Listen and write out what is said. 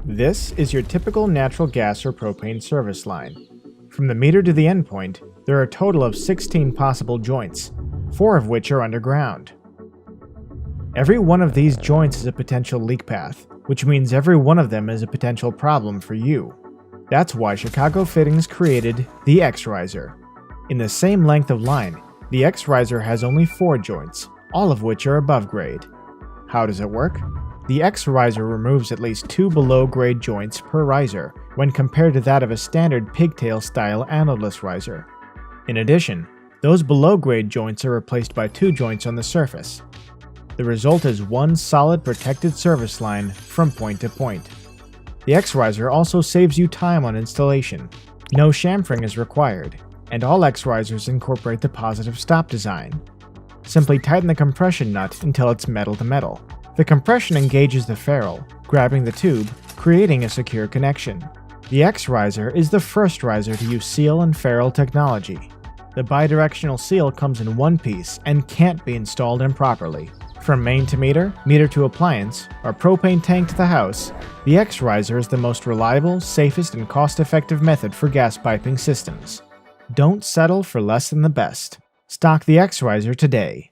This is your typical natural gas or propane service line. From the meter to the endpoint, there are a total of 16 possible joints, 4 of which are underground. Every one of these joints is a potential leak path, which means every one of them is a potential problem for you. That's why Chicago Fittings created the X-Riser. In the same length of line, the X-Riser has only 4 joints, all of which are above grade. How does it work? The X-Riser removes at least 2 below-grade joints per riser when compared to that of a standard pigtail-style anodless riser. In addition, those below-grade joints are replaced by 2 joints on the surface. The result is one solid protected service line from point to point. The X-Riser also saves you time on installation. No chamfering is required, and all X-Risers incorporate the positive stop design. Simply tighten the compression nut until it's metal to metal. The compression engages the ferrule, grabbing the tube, creating a secure connection. The X-Riser is the first riser to use seal and ferrule technology. The bidirectional seal comes in one piece and can't be installed improperly. From main to meter, meter to appliance, or propane tank to the house, the X-Riser is the most reliable, safest, and cost-effective method for gas piping systems. Don't settle for less than the best. Stock the X-Riser today.